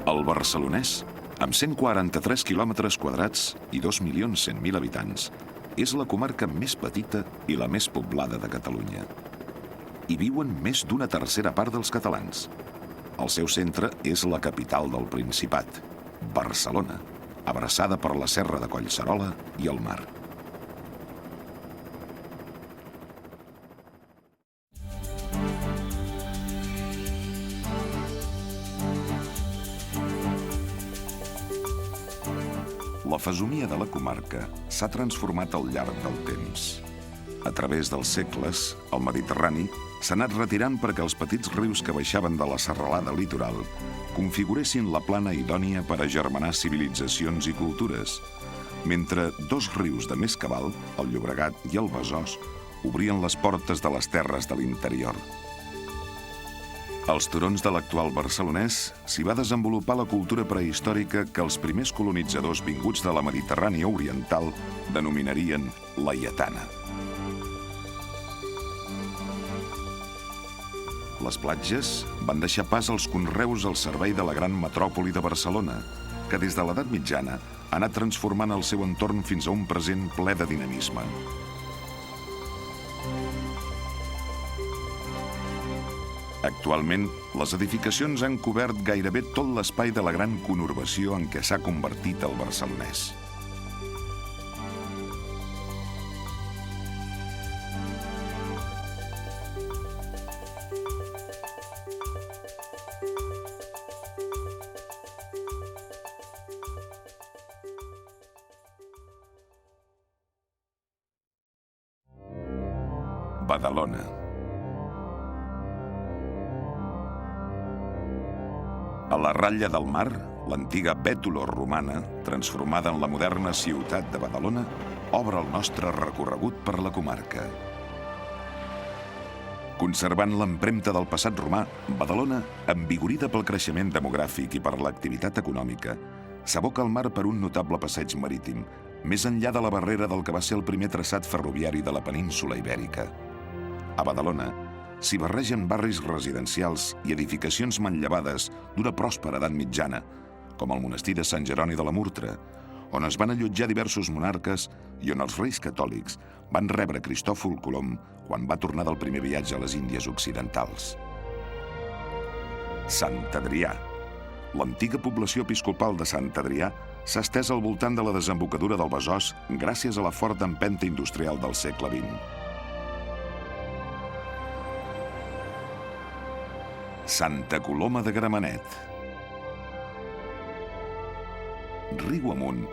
El Barcelonès, amb 143 quilòmetres quadrats i 2.100.000 habitants, és la comarca més petita i la més poblada de Catalunya. Hi viuen més d'una tercera part dels catalans. El seu centre és la capital del Principat, Barcelona, abraçada per la serra de Collserola i el mar. La fesomia de la comarca s'ha transformat al llarg del temps. A través dels segles, el Mediterrani s'ha anat retirant perquè els petits rius que baixaven de la serralada litoral configuressin la plana idònia per agermanar civilitzacions i cultures, mentre dos rius de més cabal, el Llobregat i el Besòs, obrien les portes de les terres de l'interior. Als turons de l'actual Barcelonès s'hi va desenvolupar la cultura prehistòrica que els primers colonitzadors vinguts de la Mediterrània oriental denominarien la lletana. Les platges van deixar pas als conreus al servei de la gran metròpoli de Barcelona, que des de l'edat mitjana ha anat transformant el seu entorn fins a un present ple de dinamisme. Actualment, les edificacions han cobert gairebé tot l'espai de la gran conurbació en què s'ha convertit el Barcelonès. Badalona. A la ratlla del mar, l'antiga Bètula romana, transformada en la moderna ciutat de Badalona, obre el nostre recorregut per la comarca. Conservant l'empremta del passat romà, Badalona, envigorida pel creixement demogràfic i per l'activitat econòmica, s'aboca al mar per un notable passeig marítim, més enllà de la barrera del que va ser el primer traçat ferroviari de la península ibèrica. A Badalona, s'hi barregen barris residencials i edificacions manllevades d'una pròspera edat mitjana, com el monestir de Sant Jeroni de la Murtra, on es van allotjar diversos monarques i on els reis catòlics van rebre Cristòfol Colom quan va tornar del primer viatge a les Índies Occidentals. Sant Adrià. L'antiga població episcopal de Sant Adrià s'ha estès al voltant de la desembocadura del Besòs gràcies a la forta empenta industrial del segle XX. Santa Coloma de Gramenet. Riu amunt,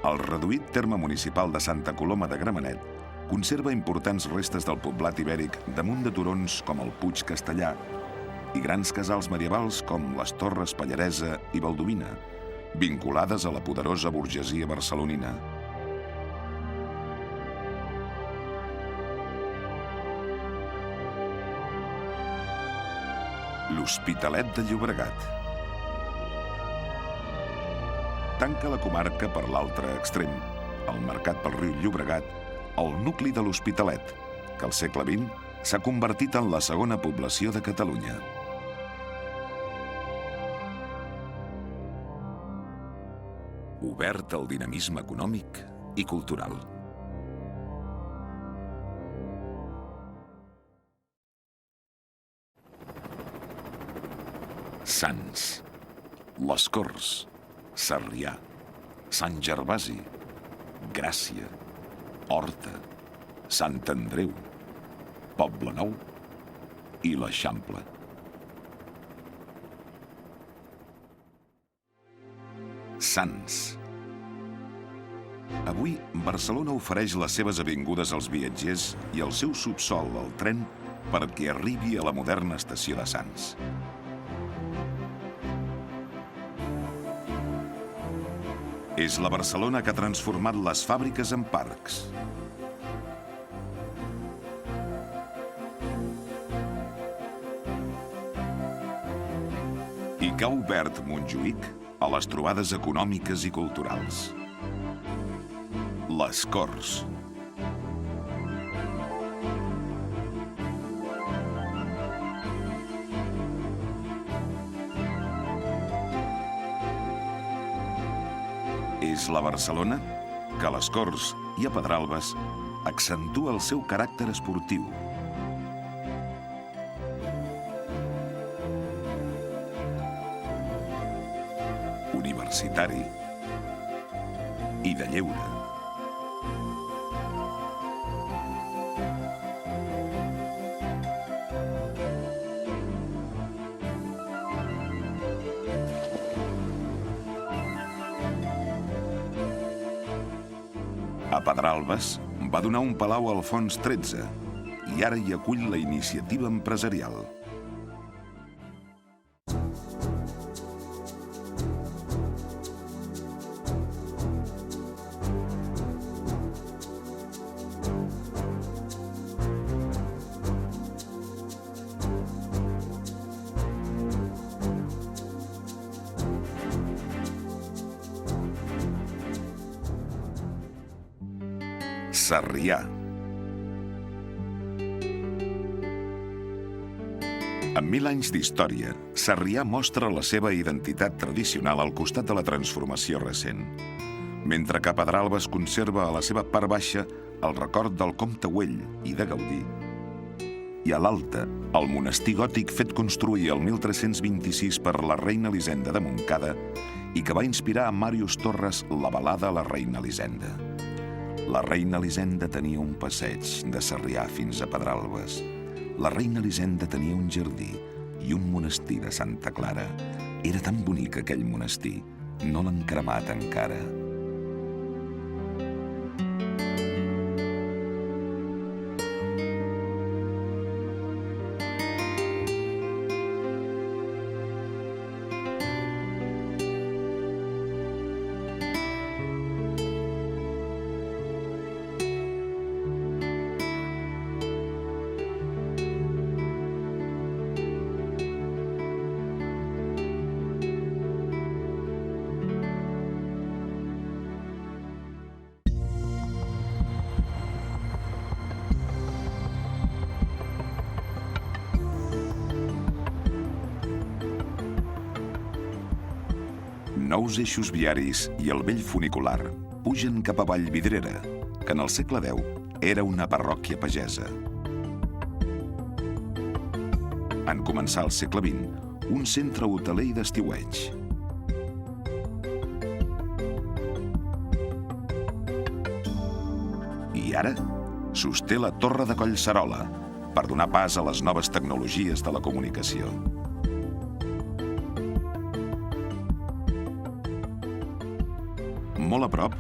el reduït terme municipal de Santa Coloma de Gramenet conserva importants restes del poblat ibèric damunt de turons com el Puig Castellà i grans casals medievals com les Torres Pallaresa i Baldoïna, vinculades a la poderosa burgesia barcelonina. L'Hospitalet de Llobregat. Tanca la comarca per l'altre extrem, el marcat pel riu Llobregat, el nucli de l'Hospitalet, que al segle XX s'ha convertit en la segona població de Catalunya. Obert al dinamisme econòmic i cultural. Sants, les Corts, Sarrià, Sant Gervasi, Gràcia, Horta, Sant Andreu, Poblenou i l'Eixample. Sants. Avui, Barcelona ofereix les seves avingudes als viatgers i el seu subsòl al tren perquè arribi a la moderna estació de Sants. És la Barcelona que ha transformat les fàbriques en parcs. I que ha obert Montjuïc a les trobades econòmiques i culturals. Les Corts. és la Barcelona que a les Corts i a Pedralbes accentua el seu caràcter esportiu. Universitari i de lleure. A Pedralbes va donar un palau a Alfons XIII i ara hi acull la iniciativa empresarial. Sarrià. Amb 1000 anys d'història, Sarrià mostra la seva identitat tradicional al costat de la transformació recent. Mentre que Pedralbes conserva a la seva part baixa el record del comte Güell i de Gaudí. I a l'alta, el monestir gòtic fet construir el 1326 per la reina Elisenda de Montcada i que va inspirar a Màrius Torres la balada La reina Elisenda. La reina Elisenda tenia un passeig de Sarrià fins a Pedralbes. La reina Elisenda tenia un jardí i un monestir de Santa Clara. Era tan bonic aquell monestir, no l'han cremat encara. Nous eixos viaris i el vell funicular pugen cap a Vallvidrera, que en el segle X era una parròquia pagesa. En començar el segle XX, un centre hoteler i d'estiueig. I ara sosté la Torre de Collserola per donar pas a les noves tecnologies de la comunicació. Molt a prop,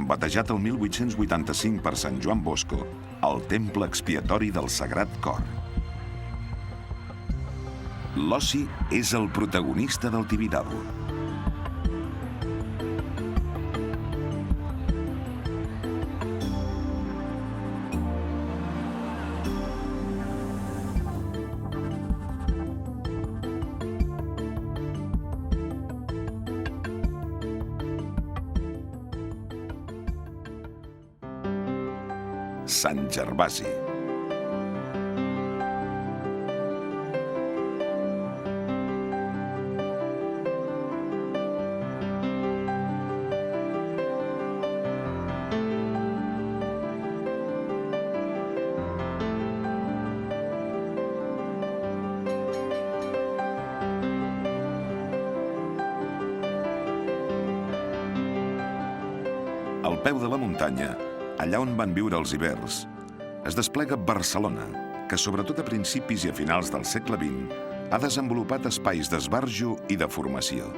batejat el 1885 per Sant Joan Bosco, el temple expiatori del Sagrat Cor. L'oci és el protagonista del Tibidabo. Sant Gervasi. Al peu de la muntanya, allà on van viure els ibers, es desplega Barcelona, que sobretot a principis i a finals del segle XX ha desenvolupat espais d'esbarjo i de formació.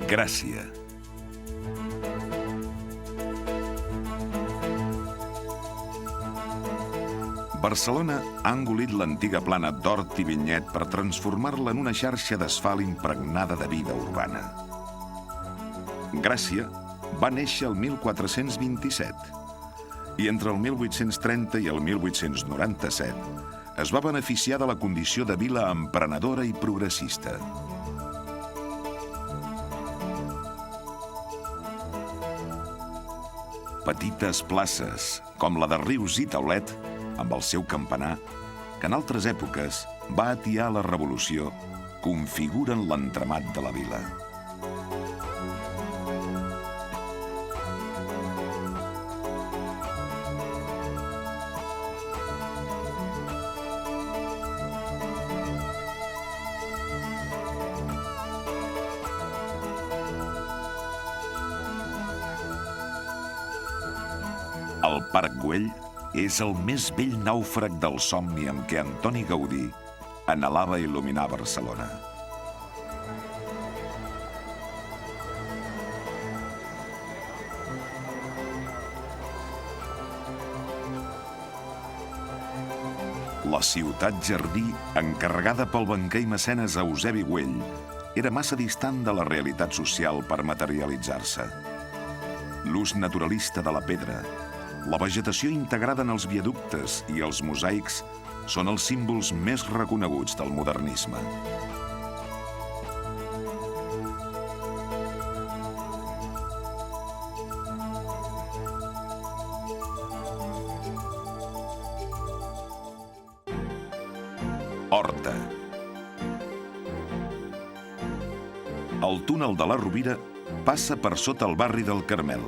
Gràcia. Barcelona ha engolit l'antiga plana d'Hort i Vinyet per transformar-la en una xarxa d'asfalt impregnada de vida urbana. Gràcia va néixer el 1427 i entre el 1830 i el 1897 es va beneficiar de la condició de vila emprenedora i progressista. Petites places, com la de Rius i Taulet, amb el seu campanar, que en altres èpoques va atiar la revolució, configuren l'entramat de la vila. El Parc Güell és el més vell nàufrag del somni amb què Antoni Gaudí anhelava il·luminar Barcelona. La ciutat jardí, encarregada pel banquer i mecenes Eusebi Güell, era massa distant de la realitat social per materialitzar-se. L'ús naturalista de la pedra, la vegetació integrada en els viaductes i els mosaics són els símbols més reconeguts del modernisme. Horta. El túnel de la Rovira passa per sota el barri del Carmel.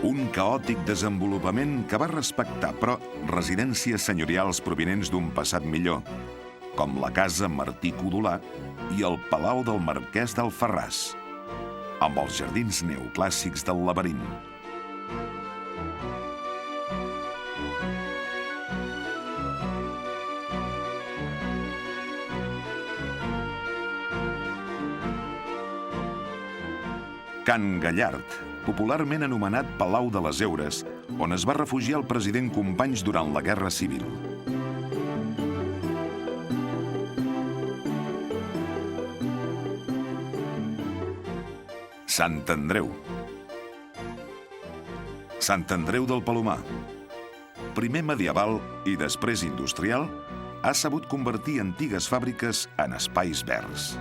Un caòtic desenvolupament que va respectar, però, residències senyorials provinents d'un passat millor, com la casa Martí Codolà i el Palau del Marquès d'Alfarràs, amb els jardins neoclàssics del Laberint. Can Gallard, popularment anomenat Palau de les Heures, on es va refugiar el president Companys durant la Guerra Civil. Sant Andreu. Sant Andreu del Palomar. Primer medieval i després industrial, ha sabut convertir antigues fàbriques en espais verds.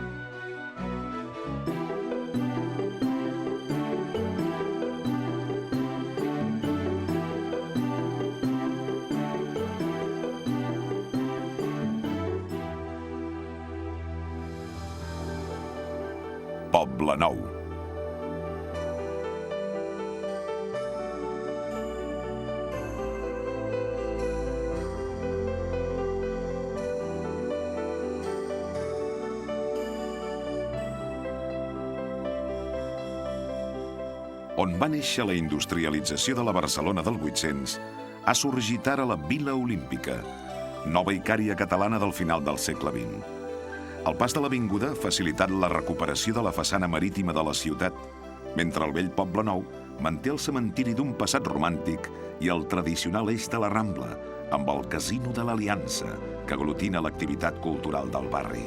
Poblenou. On va néixer la industrialització de la Barcelona del 800, ha sorgit ara la Vila Olímpica, nova Icària catalana del final del segle XX. El pas de l'avinguda ha facilitat la recuperació de la façana marítima de la ciutat, mentre el vell Poblenou manté el cementiri d'un passat romàntic i el tradicional eix de la Rambla, amb el Casino de l'Aliança, que aglutina l'activitat cultural del barri.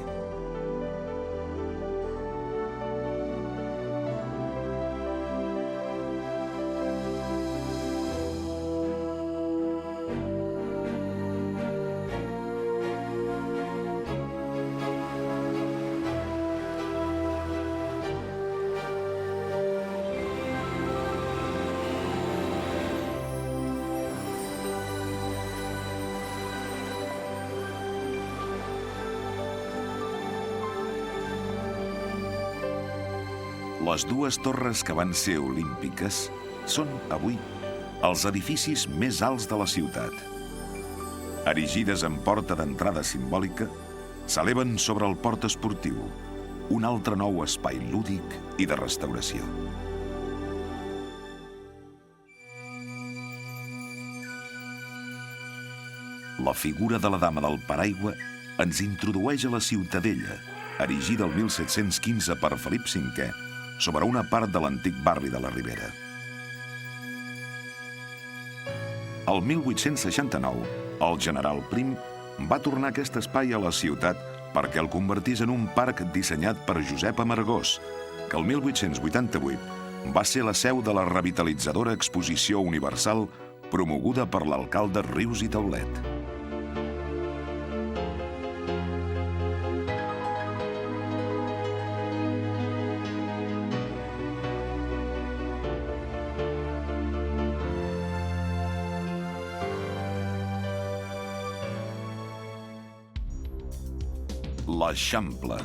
Les dues torres que van ser olímpiques són, avui, els edificis més alts de la ciutat. Erigides en porta d'entrada simbòlica, s'eleven sobre el port esportiu, un altre nou espai lúdic i de restauració. La figura de la Dama del Paraigua ens introdueix a la Ciutadella, erigida el 1715 per Felip V, sobre una part de l'antic barri de la Ribera. El 1869, el general Prim va tornar aquest espai a la ciutat perquè el convertís en un parc dissenyat per Josep Amargós, que el 1888 va ser la seu de la revitalitzadora Exposició Universal promoguda per l'alcalde Rius i Taulet. L'Eixample.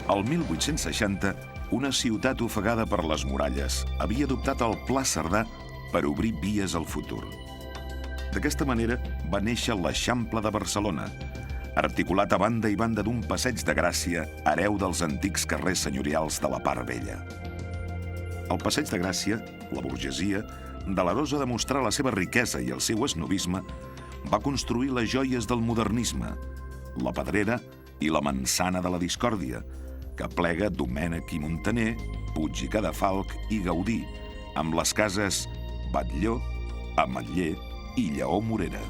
El 1860, una ciutat ofegada per les muralles havia adoptat el Pla Cerdà per obrir vies al futur. D'aquesta manera va néixer l'Eixample de Barcelona, articulat a banda i banda d'un passeig de Gràcia, hereu dels antics carrers senyorials de la part vella. El passeig de Gràcia, la burgesia, delerosa de mostrar la seva riquesa i el seu esnobisme, va construir les joies del modernisme, la Pedrera i la Mansana de la Discòrdia, que plega Domènech i Muntaner, Puig i Cadafalch i Gaudí, amb les cases Batlló, Ametller i Lleó Morera.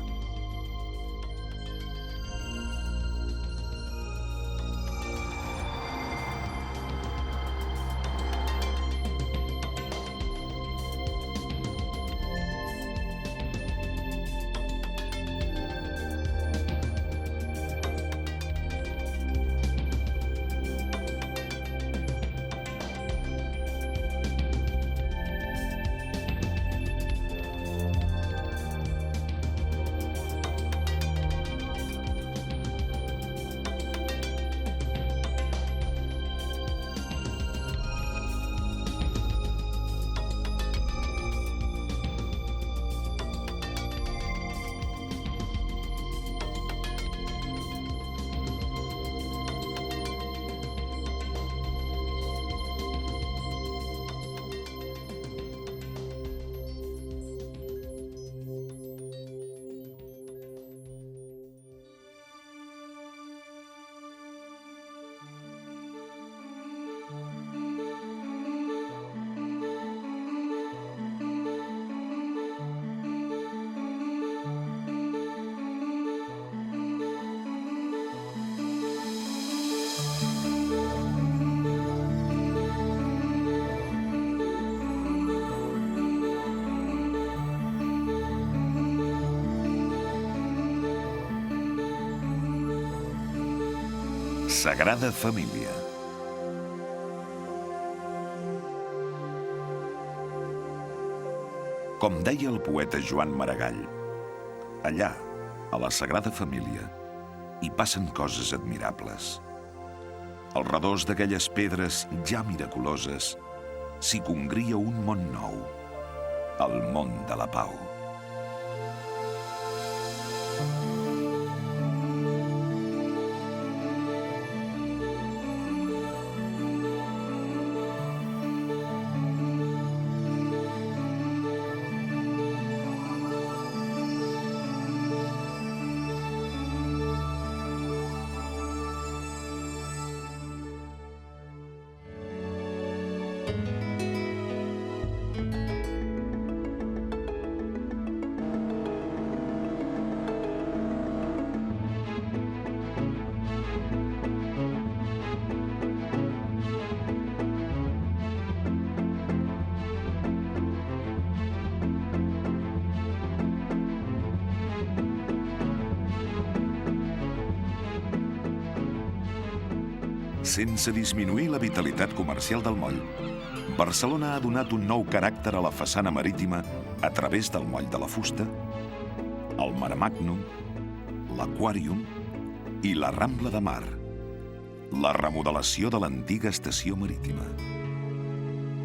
Sagrada Família. Com deia el poeta Joan Maragall, allà, a la Sagrada Família, hi passen coses admirables. Al redós d'aquelles pedres ja miraculoses s'hi congria un món nou, el món de la pau. Sense disminuir la vitalitat comercial del moll, Barcelona ha donat un nou caràcter a la façana marítima a través del moll de la Fusta, el Mare Magnum, l'Aquàrium i la Rambla de Mar, la remodelació de l'antiga estació marítima.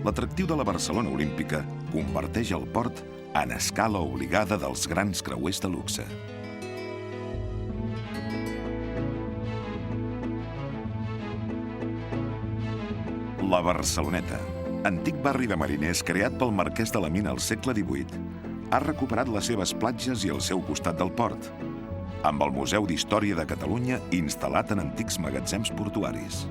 L'atractiu de la Barcelona Olímpica converteix el port en escala obligada dels grans creuers de luxe. La Barceloneta, antic barri de mariners creat pel marquès de la Mina al segle XVIII, ha recuperat les seves platges i el seu costat del port, amb el Museu d'Història de Catalunya instal·lat en antics magatzems portuaris.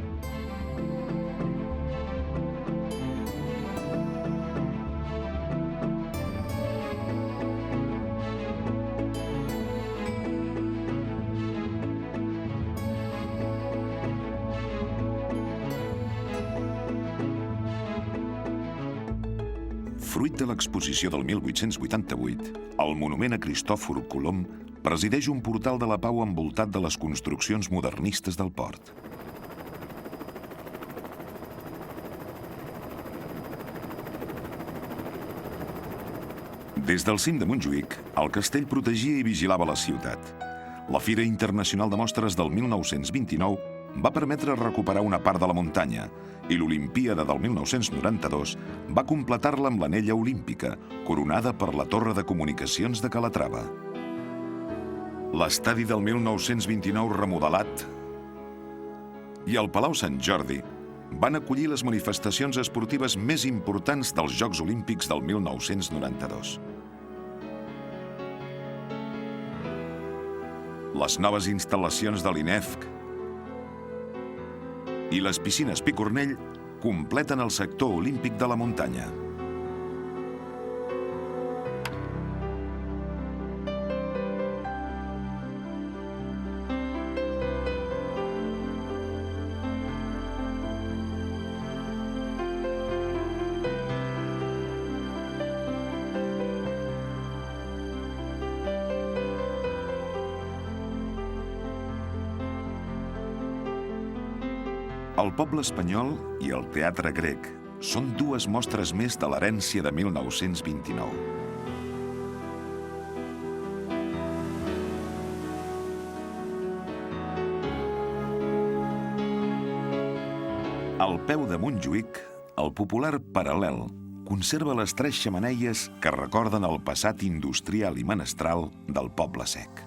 Fruit de l'exposició del 1888, el monument a Cristòfor Colom presideix un portal de la pau envoltat de les construccions modernistes del port. Des del cim de Montjuïc, el castell protegia i vigilava la ciutat. La Fira Internacional de Mostres del 1929 va permetre recuperar una part de la muntanya i l'Olimpíada del 1992 va completar-la amb l'anella olímpica, coronada per la Torre de Comunicacions de Calatrava. L'estadi del 1929 remodelat i el Palau Sant Jordi van acollir les manifestacions esportives més importants dels Jocs Olímpics del 1992. Les noves instal·lacions de l'INEFC i les piscines Picornell completen el sector olímpic de la muntanya. El poble espanyol i el teatre grec són dues mostres més de l'herència de 1929. Al peu de Montjuïc, el popular Paral·lel conserva les 3 xemeneies que recorden el passat industrial i menestral del poble sec.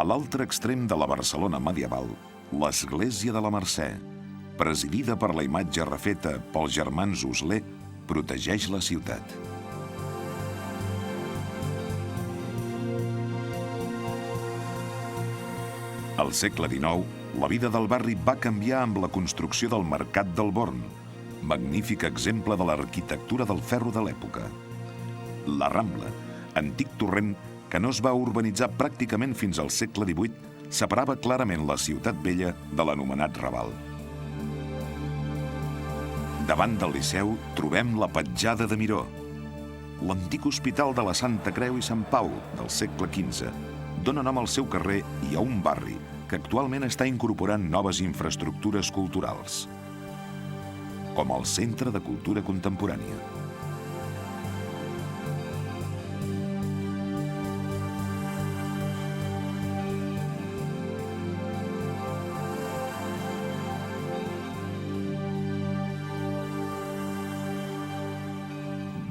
A l'altre extrem de la Barcelona medieval, l'església de la Mercè, presidida per la imatge refeta pels germans Usler, protegeix la ciutat. Al segle XIX, la vida del barri va canviar amb la construcció del Mercat del Born, magnífic exemple de l'arquitectura del ferro de l'època. La Rambla, antic torrent que no es va urbanitzar pràcticament fins al segle XVIII, separava clarament la ciutat vella de l'anomenat Raval. Davant del Liceu trobem la Petjada de Miró. L'antic hospital de la Santa Creu i Sant Pau, del segle XV, dona nom al seu carrer i a un barri que actualment està incorporant noves infraestructures culturals, com el Centre de Cultura Contemporània.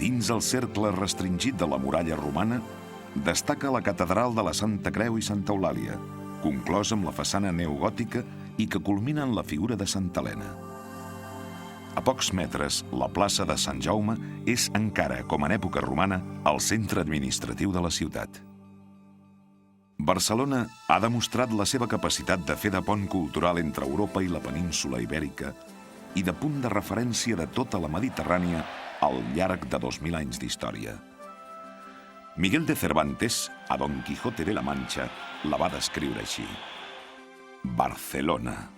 Dins el cercle restringit de la muralla romana, destaca la catedral de la Santa Creu i Santa Eulàlia, conclosa amb la façana neogòtica i que culmina en la figura de Santa Helena. A pocs metres, la plaça de Sant Jaume és encara, com en època romana, el centre administratiu de la ciutat. Barcelona ha demostrat la seva capacitat de fer de pont cultural entre Europa i la península ibèrica i de punt de referència de tota la Mediterrània al llarg de 2000 anys d'història. Miguel de Cervantes, a Don Quijote de la Mancha, la va descriure així. Barcelona,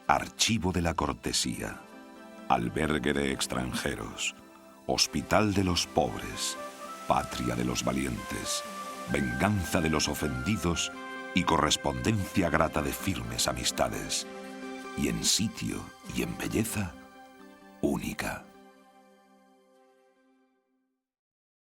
archivo de la cortesía, albergue de extranjeros, hospital de los pobres, patria de los valientes, venganza de los ofendidos y correspondencia grata de firmes amistades, y en sitio y en belleza única.